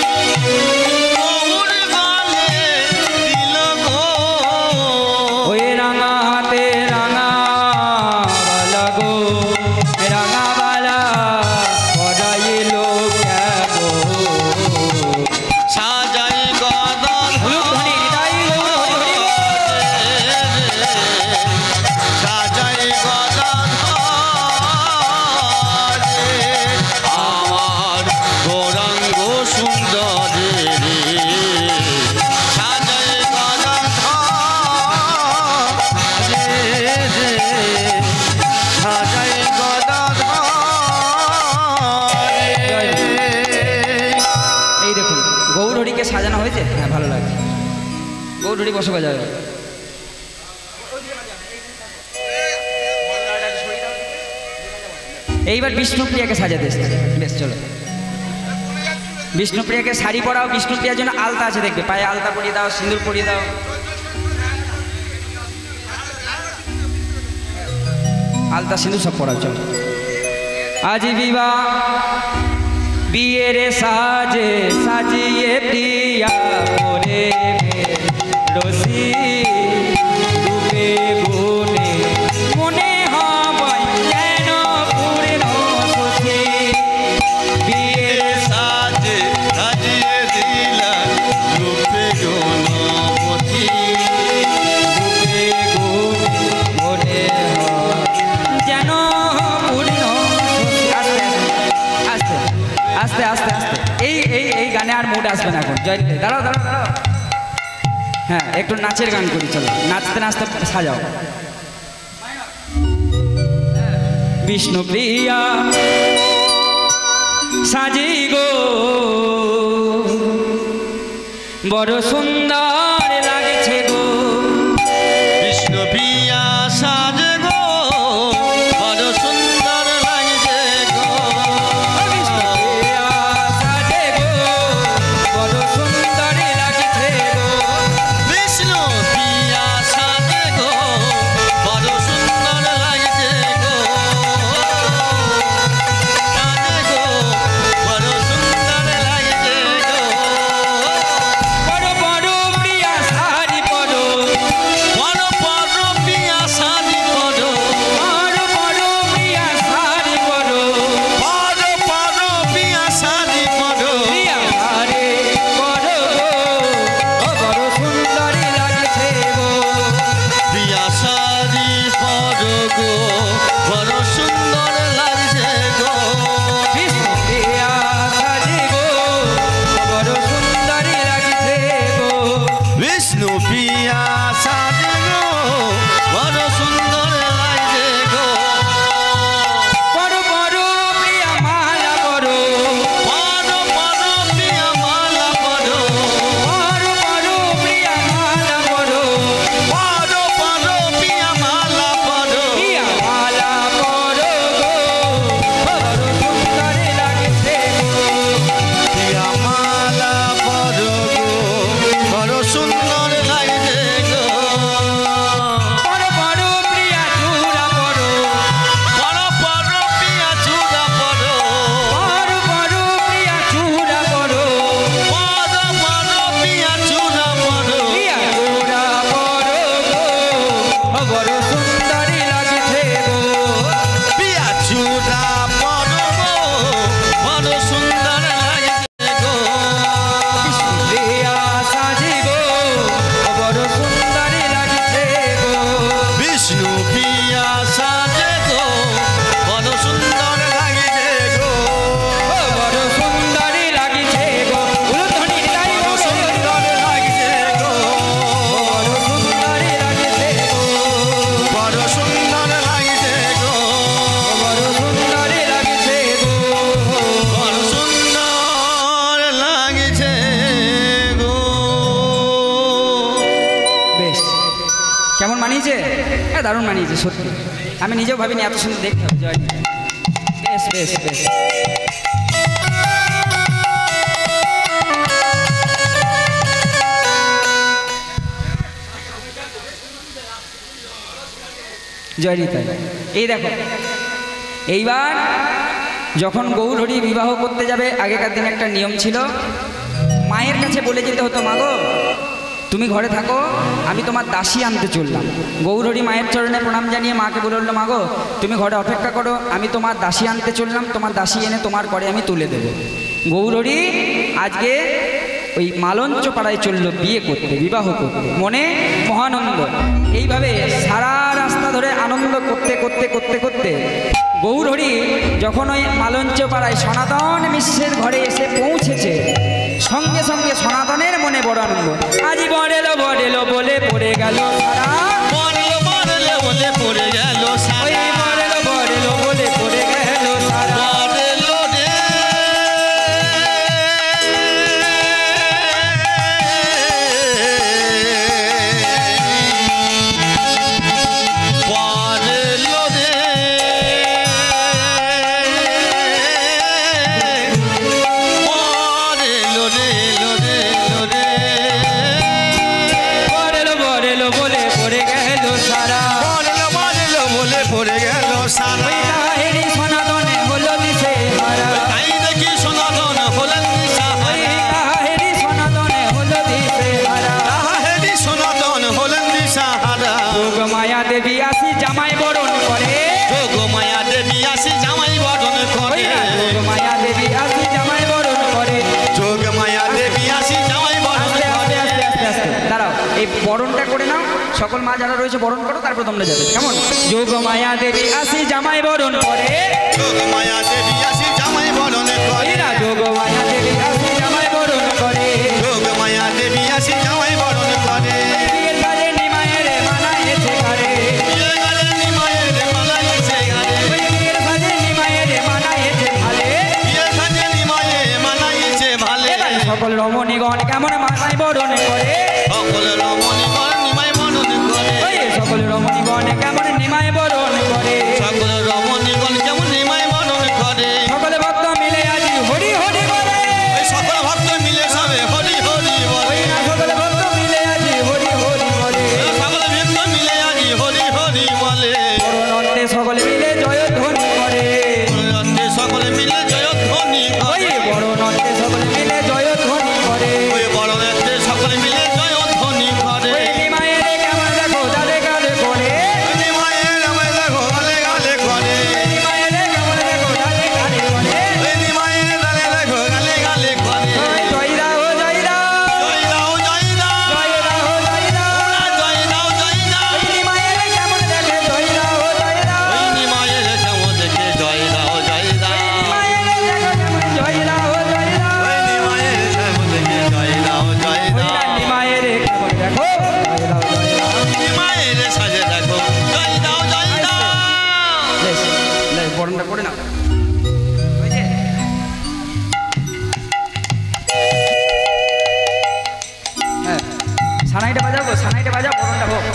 গৌর গলে দিল গো ওই রাঙা হাতে রাঙা বালা গো রাঙা বালা পড়াইল কেবো সাজাই ধ্বনি হৃদয় গৌর হরি হরি বল। সাজাই গদাধরে আমার গৌরাঙ্গ সুন্দরে সাজাই গদাধরে সাজাই গদাধরে এই দেখুন গৌরহরিকে সাজানো হয়েছে, হ্যাঁ ভালো লাগছে। গৌরহরি বসে বাজাবে। এইবার বিষ্ণুপ্রিয়াকে সাজাতে এসেছে। বেশ চলো, বিষ্ণুপ্রিয়াকে শাড়ি পরাও। বিষ্ণুপ্রিয়ার জন্য আলতা আছে, দেখবে পায়ে আলতা পরিয়ে দাও, সিঁদুর পরিয়ে দাও। আলতা সিঁদুর সব পরাও, চলো। আজ বিবাহ বিয়ের সাজে সাজিয়ে প্রিয়া পরে রসি রূপে গুণে মনে হবে যেন পূর্ণ সুখী। বিয়ের সাজে সাজিয়ে দিলা রূপে গণপতি রূপে গুণে মনে হয় যেন পূর্ণ সুখী। আস্তে আস্তে আস্তে আস্তে এই এই এই গানে আর মুড আসবে না এখন। জয় দাঁড়াও দাঁড়াও দাঁড়াও, হ্যাঁ একটু নাচের গান করি, চলো। নাচতে নাচতে সাজাও। বিষ্ণুপ্রিয়া সাজি গো বড় সুন্দর লাগছে গো। বিষ্ণুপ্রিয়া সাজে গো বড় সুন্দর লাগছে গো বিষ্ণুপ্রিয়া সাজে গো বড় সুন্দর লাগছে গো। বিষ্ণুপ্রিয়া সাজে গো বড় সুন্দর লাগছে গো সাজে গো বড় সুন্দর লাগছে গো বড় বড় দারুণ মানিয়েছে সত্যি, আমি নিজেও ভাবিনি এত সুন্দর দেখতে হবে। জয় নিতাই। বেশ বেশ বেশ। জয় নিতাই। এই দেখো, এইবার যখন গৌরহরি বিবাহ করতে যাবে, আগেকার দিনে একটা নিয়ম ছিল, মায়ের কাছে বলে যেতে হতো, মা গো তুমি ঘরে থাকো, আমি তোমার দাসী আনতে চললাম। গৌরহরি মায়ের চরণে প্রণাম জানিয়ে মাকে বলে উঠলো, মা গো তুমি ঘরে অপেক্ষা করো, আমি তোমার দাসী আনতে চললাম, তোমার দাসী এনে তোমার ঘরে আমি তুলে দেবো। গৌরহরি আজকে ওই মালঞ্চ পাড়ায় চললো বিয়ে করতে, বিবাহ করতে, মনে মহানন্দ। এইভাবে সারা রাস্তা ধরে আনন্দ করতে করতে করতে করতে গৌরহরি যখন ওই মালঞ্চ পাড়ায় সনাতন মিশ্রের ঘরে এসে পৌঁছেছে, সঙ্গে সঙ্গে সনাতনের মনে বড় আনন্দ। আজি বড়েলো বড়েলো বলে পড়ে গেল সারা, বড়েলো বড়েলো বলে পড়ে গেল ওই সারা, বড়েলো বড়েলো বলে পড়ে গেল সারা। বড়েলো রে বড়েলো রে বড়েলো রে লো রে লো রে বড়েলো বড়েলো বলে পড়ে গেল সারা, বড়েলো বড়েলো বলে পড়ে গেল সারা। ওই লাহেরি সনাতনে হলো দিশে হারা, তাই দেখি সনাতন হলেন ওই দিশাহারা, লাহেরি সনাতনে হলো দিশে হারা। তাহারি সনাতন হলেন দিশাহারা। যোগ মায়া দেবী আসি জামাই বরণ করে, যোগ মায়া দেবী আসি জামাই বরণ ওই করে, না যোগ মায়া দেবী আসি জামাই বরণ করে। যোগ মায়া দেবী আসি জামাই বরণ আস্তে আস্তে করে। আস্তে আস্তে আস্তে দাঁড়াও, এই বরণটা করে নাও, সকল মা যারা রয়েছে বরণ করো, তারপর তোমরা যাবে, কেমন? যোগ মায়া দেবী আসি জামাই বরণ করে, যোগ মায়া দেবী আসি জামাই বরণ ওই করে, না যোগ মায়া দেবী আসি জামাই বরণ করে। যোগ মায়া দেবী আসি জামাই বরণ করে। বিয়ের কাজে নিমায়ের মানায়েছে ঘরে, বিয়ে গেলে নিমায়ের মানাইছে গালে, ওই বিয়ের কাজে নিমায়ের মানায়েছে ভালে। বিয়ে সাজে নিমায়ে মানাইছে ভালে। এবার সকল রমণীগণ কেমন মাথায় বরণ করে, সকল রমণীগণ নিমাই বরণ করে, ওই সকল রমণীগণ কেমন নিমায় বরণ করে। সকল রমণীগণ কেমন নিমাই বরণ করে। সকল ভক্ত মিলে আজি হরি হরি বলে, ওই সকল ভক্ত মিলে সবে হরি হরি বলে, ওই না সকল ভক্ত মিলে আজি হরি হরি বলে। সকল ভক্ত মিলে আজি হরি হরি বলে। বরণতে সকলে মিলে জয়ধ্বনি করে, বরণতে সকলে মিলে জয়ধ্বনি ওই করে, বরণতে সকলে মিলে জয়ধ্বনি করে। ওই বরণতে সকলে মিলে জয়ধ্বনি করে। ওই নিমায়ের কেমন দেখো গালে গালে করে, ওই নিমায়ের আমায় দেখো গালে গালে করে, ওই নিমায়ের কেমন দেখো গালে গালে করে। ওই নিমায়ের গালে দেখো গালে গালে করে। ওই জয় রাও জয় রাও, জয় দাও জয় দাও, জয় রাও জয় রাও। জয় দাও জয় দাও, ওই নিমায়ের কেমন দেখে জয় রাও জয় রাও, ওই নিমায়ের কেমন দেখে জয় দাও জয় দাও, নিমায়ের দেখো কেমন জয় রাও জয় রাও। ওই নিমায়ের কেমন দেখে জয় দাও জয় ওই দাও, না নিমায়ের কেমন দেখো জয় রাও জয় রাও। নিমায়ের সাজে দেখো জয় দাও জয় দাও। বেশ, বেশ, বরণটা করে নাও। ওই যে। হ্যাঁ, সানাইটা বাজাও গো, সানাইটা বাজাও, বরণটা হোক।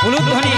উলুধ্বনি।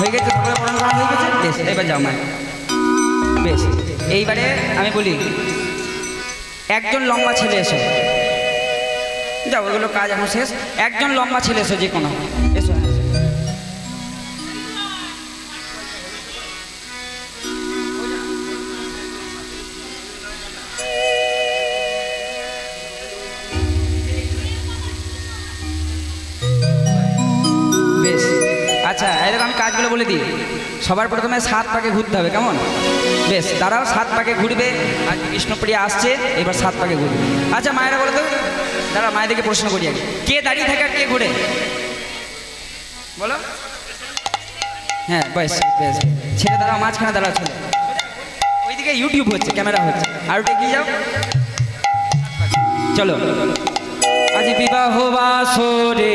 হয়ে গেছে, সকলে বরণ করা হয়ে গেছে, বেশ এবার যাও মায়, বেশ। এইবারে আমি বলি একজন লম্বা ছেলে এসো, যাও ওগুলো কাজ এখন শেষ। একজন লম্বা ছেলে এসো, যে কোনো এসো। বেশ, আচ্ছা এরকম আমি কাজগুলো বলে দিই। সবার প্রথমে 7 পাকে ঘুরতে হবে, কেমন? বেশ, তারাও 7 পাকে ঘুরবে। আজ কৃষ্ণপ্রিয়া আসছে, এবার 7 পাকে ঘুরবে। আচ্ছা মায়েরা বলো তো, দাঁড়া মায়েদেরকে প্রশ্ন করি আগে, কে দাঁড়িয়ে থাকে আর কে ঘুরে বলো? হ্যাঁ বেশ বেশ, ছেলে দাঁড়াও, মাঝখানে দাঁড়াও ছেলে। ওইদিকে ইউটিউব হচ্ছে, ক্যামেরা হচ্ছে, আর ওটা এগিয়ে যাও। চলো। আজ বিবাহ বাসরে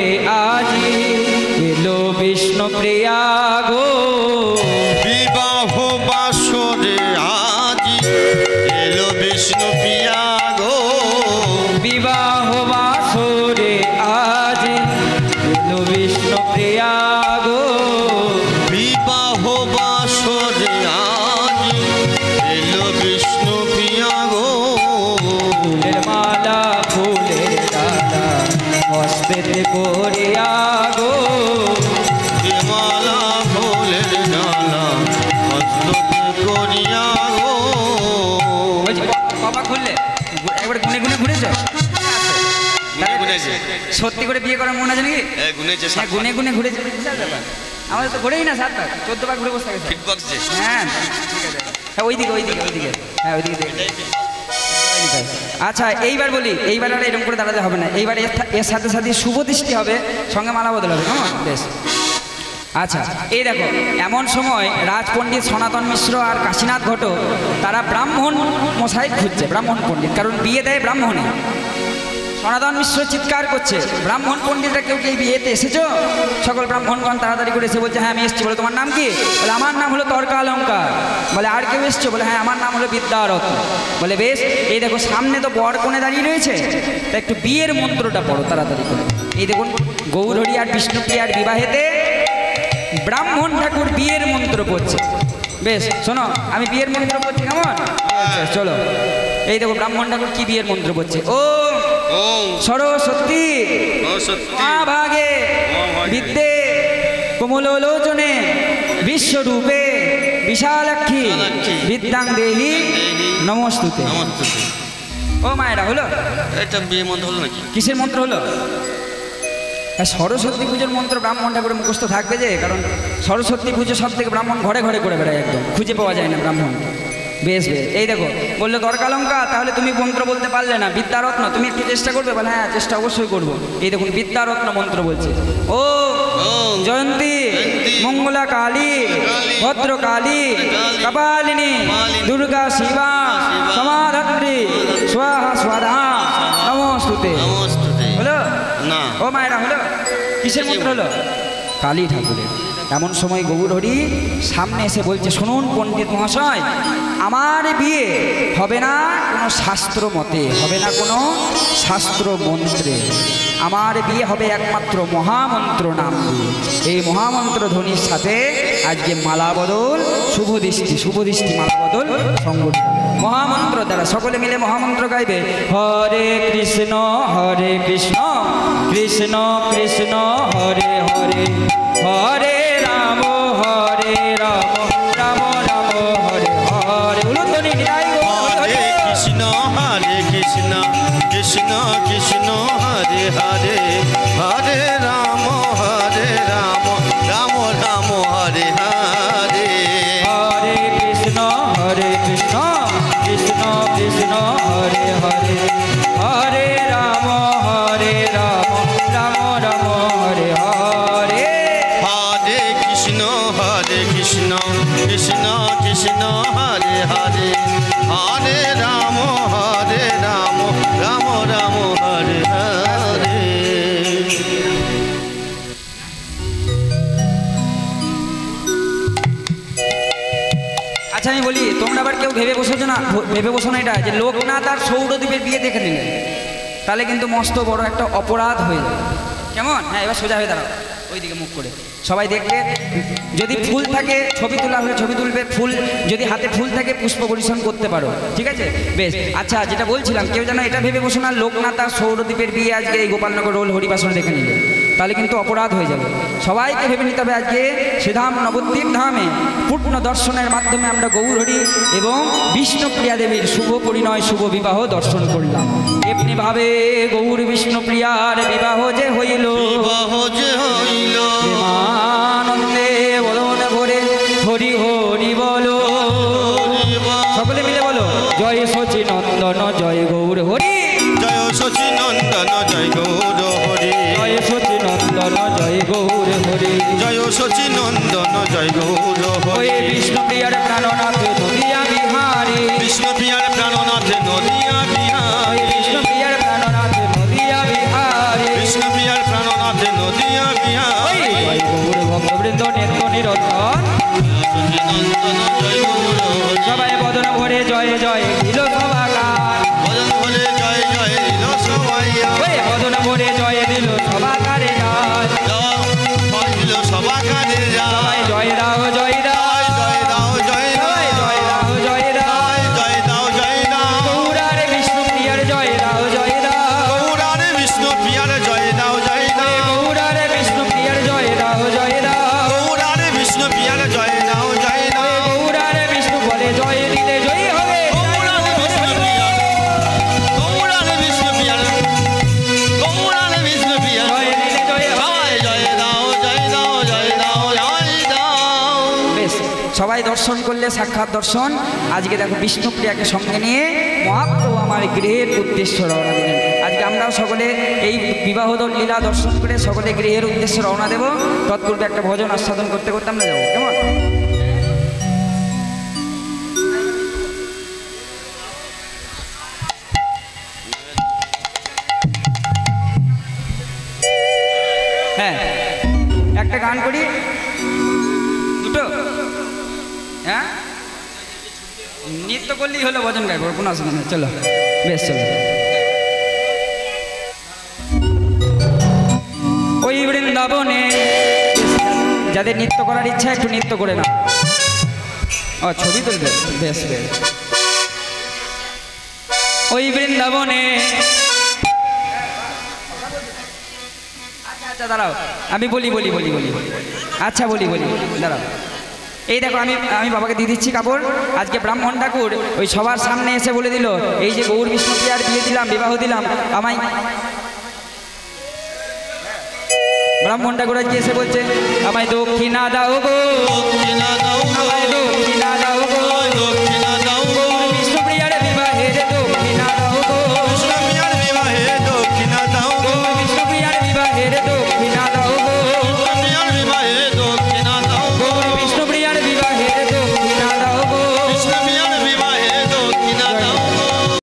আজি এলো বিষ্ণু প্রিয়া গো, বিবাহ বাসরে আজি এলো বিষ্ণু প্রিয়া গো, বিবাহ বাসরে আজি এলো বিষ্ণু প্রিয়া গো, বিবাহ বাসরে আজি এলো বিষ্ণু প্রিয়া গো, ফুলের মালা ফুলের ডালা হস্তেতে করিয়া গো, মালা ফুলের ডালা হস্ততে করিয়া গো। বলছি বাবা খুললে একবার গুনে গুনে ঘুরেছ? গুনেছে, সত্যি করে বিয়ে করার মন আছে নাকি? গুনেছে, হ্যাঁ গুনে গুনে ঘুরেছে, বিশাল ব্যাপার। আমাদের তো ঘুরেই না 7 পাক, 14 পাক ঘুরে বসে থাকে। ফিটবক্স যে হ্যাঁ ঠিক আছে, হ্যাঁ ওইদিকে ওইদিকে ওইদিকে, হ্যাঁ ওইদিকে দেখে। আচ্ছা এইবার বলি, এইবার আর এরকম করে দাঁড়াতে হবে না, এইবার এর সাথে সাথে শুভ দৃষ্টি হবে, সঙ্গে মালা বদল হবে, কেমন? বেশ। আচ্ছা এই দেখো, এমন সময় রাজপণ্ডিত সনাতন মিশ্র আর কাশীনাথ ঘটক তারা ব্রাহ্মণ মশাই খুঁজছে, ব্রাহ্মণ পণ্ডিত, কারণ বিয়ে দেয় ব্রাহ্মণে। সনাতন মিশ্র চিৎকার করছে, ব্রাহ্মণ পণ্ডিতরা কেউ কি এই বিয়েতে এসেছো? সকল ব্রাহ্মণগণ তাড়াতাড়ি করে এসে বলছে, হ্যাঁ আমি এসেছি। বলে তোমার নাম কি? বলে আমার নাম হলো তর্কালঙ্কার। বলে আর কেউ এসছো? বলে হ্যাঁ আমার নাম হলো বিদ্যারত্ন। বলে বেশ, এই দেখো সামনে তো বর কনে দাঁড়িয়ে রয়েছে, তা একটু বিয়ের মন্ত্রটা পড়ো তাড়াতাড়ি করে। এই দেখুন গৌরহরি আর বিষ্ণুপ্রিয়ার বিবাহেতে ব্রাহ্মণ ঠাকুর বিয়ের মন্ত্র পড়ছে। বেশ শোনো, আমি বিয়ের মন্ত্র পড়ছি, কেমন? বেশ, চলো। এই দেখো ব্রাহ্মণ ঠাকুর কি বিয়ের মন্ত্র পড়ছে। ও সরস্বতী মহাভাগে বিদ্যে কমলোলোচনে বিশ্বরূপে বিশালাক্ষী বিদ্যাং দেহি নমস্তুতে। ও মায়েরা হলো, এটা বিয়ে মন্ত্র হলো নাকি? কিসের মন্ত্র হলো? সরস্বতী পুজোর মন্ত্র ব্রাহ্মণ ঠাকুরের মুখস্থ থাকবে যে, কারণ সরস্বতী পুজো সব থেকে ব্রাহ্মণ ঘরে ঘরে করে বেড়ায়, একদম খুঁজে পাওয়া যায় না ব্রাহ্মণ। বেশ বেশ, এই দেখো বললো তর্কালঙ্কা, তাহলে তুমি মন্ত্র বলতে পারলে না, বিদ্যারত্ন তুমি একটু চেষ্টা করবে? বলে হ্যাঁ চেষ্টা অবশ্যই করবো। এই দেখুন বিদ্যারত্ন মন্ত্র বলছে। ও জয়ন্তী মঙ্গলা কালী ভদ্রকালী কপালিনী দুর্গা শিবা সমাধাত্রী স্বাহা স্বাধা নমস্তুতে। হলো না, ও মায়েরা হলো, কিসের মন্ত্র হলো? কালী ঠাকুরের। এমন সময় গৌরহরি সামনে এসে বলছে, শুনুন পণ্ডিত মহাশয়, আমার বিয়ে হবে না কোনো শাস্ত্র মতে, হবে না কোনো শাস্ত্র মন্ত্রে, আমার বিয়ে হবে একমাত্র মহামন্ত্র নাম দিয়ে। এই মহামন্ত্র ধ্বনির সাথে আজকে মালা বদল, শুভ দৃষ্টি মালা বদল সংগঠিত। মহামন্ত্র দ্বারা সকলে মিলে মহামন্ত্র গাইবে, হরে কৃষ্ণ কৃষ্ণ কৃষ্ণ হরে হরে, হরে রাম রাম রাম হরে হরে। উলুধ্বনি নিরাই গো, হরে কৃষ্ণ কৃষ্ণ কৃষ্ণ হরে হরে, হরে রাম রাম রাম হরে হরে, হরে কৃষ্ণ কৃষ্ণ কৃষ্ণ হরে হরে, হরে রাম রাম রাম হরে হরে। হরে কৃষ্ণ কৃষ্ণ কৃষ্ণ হরে হরে, হরে রাম রাম রাম হরে হরে। আচ্ছা আমি বলি, তোমরা আবার কেউ ভেবে বসো না এটা যে লোকনাথ আর সৌরদ্বীপের বিয়ে দেখে নিলে, তাহলে কিন্তু মস্ত বড় একটা অপরাধ হয়ে যাবে, কেমন? হ্যাঁ এবার সোজা হয়ে দাঁড়াও। ওইদিকে মুখ করে সবাই দেখবে। যদি ফুল থাকে ছবি তোলা হলে ছবি তুলবে, ফুল যদি হাতে ফুল থাকে পুষ্প পরিশন করতে পারো, ঠিক আছে? বেশ, আচ্ছা যেটা বলছিলাম, কেউ যেন এটা ভেবে বসো না লোকনাথ আর সৌরদীপের বিয়ে আজকে এই গোপালনগর রোল হরিবাসন দেখে নিলে, তাহলে কিন্তু অপরাধ হয়ে যাবে। সবাইকে ভেবে নিতে হবে আজকে শ্রীধাম নবদ্বীপ ধামে পূর্ণ দর্শনের মাধ্যমে আমরা গৌরহরি এবং বিষ্ণুপ্রিয়া দেবীর শুভ পরিণয় শুভ বিবাহ দর্শন করলাম। এমনি ভাবে গৌর বিষ্ণুপ্রিয়ার বিবাহ যে হইল, বিবাহ যে হইল, প্রেমানন্দে বলন ভরে হরি হরি বলো। সকলে মিলে বলো, জয় শচী নন্দন জয় গৌর হরি, জয় শচী নন্দন জয় গৌর হরি, জয় শচী নন্দন জয় গৌর হরি, জয় শচী নন্দন জয় গৌর ওই হরি। বিষ্ণুপ্রিয়ার প্রাণনাথ নদিয়া বিহারী, বিষ্ণুপ্রিয়ার প্রাণনাথে নদিয়া ওই বিহারী, বিষ্ণুপ্রিয়ার প্রাণনাথ নদিয়া বিহারী, বিষ্ণুপ্রিয়ার প্রাণনাথে নদিয়া ওই বিহারী। জয় গৌর ভক্তবৃন্দ নিত্য নিরন্তর শচী নন্দন জয় গৌর হরি, সবাই বদন ভরে জয় জয় দিল সবাকার, ভজন বলে জয় জয় দিল সবাইয়া, ওই বদন ভরে জয় দিল সবাকারে যায়, জয় দিল সবাকারে সবাই যায়। জয় দাও জয় দাও, জয় দাও জয় সবাই জয় দাও, দাও জয় দাও, জয় দাও জয় দাও, গৌরারে বিষ্ণুপ্রিয়ার জয় দাও জয় দাও, গৌরারে বিষ্ণুপ্রিয়ার জয় দাও জয় দাও, গৌরারে বিষ্ণুপ্রিয়ার জয় দাও জয় দাও, গৌরারে বিষ্ণুপ্রিয়ার জয় দাও জয় দাও, গৌরারে বিষ্ণু বলে জয় দিলে জয়ী হবে, গৌরারে বিষ্ণুপ্রিয়ার, গৌরারে বিষ্ণুপ্রিয়ার, গৌরারে বিষ্ণুপ্রিয়ার জয় দিলে জয়ী হবে। সবাই জয় দাও জয় দাও জয় দাও জয় দাও। বেশ, সবাই দর্শন করলে সাক্ষাৎ দর্শন। আজকে দেখো বিষ্ণুপ্রিয়াকে সঙ্গে নিয়ে মহাপ্রভু আমার গৃহের উদ্দেশ্যে রওনা দিলেন। আজকে আমরাও সকলে এই বিবাহ লীলা দর্শন করে সকলে গৃহের উদ্দেশ্যে রওনা দেব। তৎপূর্বে একটা ভজন আস্বাদন করতে করতে আমরা যাবো, কেমন? হ্যাঁ, একটা গান করি, দুটো, হ্যাঁ নৃত্য করলেই হলো, ভজন গাইব, কোনো অসুবিধা নেই। চলো বেশ, চলো। ওই বৃন্দাবনে যাদের নৃত্য করার ইচ্ছা একটু নৃত্য করে না, ও ছবি তুলবে, বেশ বেশ। ওই বৃন্দাবনে, আচ্ছা দাঁড়াও, আমি বলি, আচ্ছা বলি, দাঁড়াও। এই দেখো, আমি বাবাকে দিয়ে দিচ্ছি কাপড়। আজকে ব্রাহ্মণ ঠাকুর ওই সবার সামনে এসে বলে দিল, এই যে গৌর বিষ্ণুপ্রিয়ার বিয়ে দিলাম, বিবাহ দিলাম, আমায় ব্রাহ্মণ ঠাকুর আজকে এসে বলছে, আমায় দক্ষিণা দাও গো, দক্ষিণা দাও গো, আমায় দক্ষিণা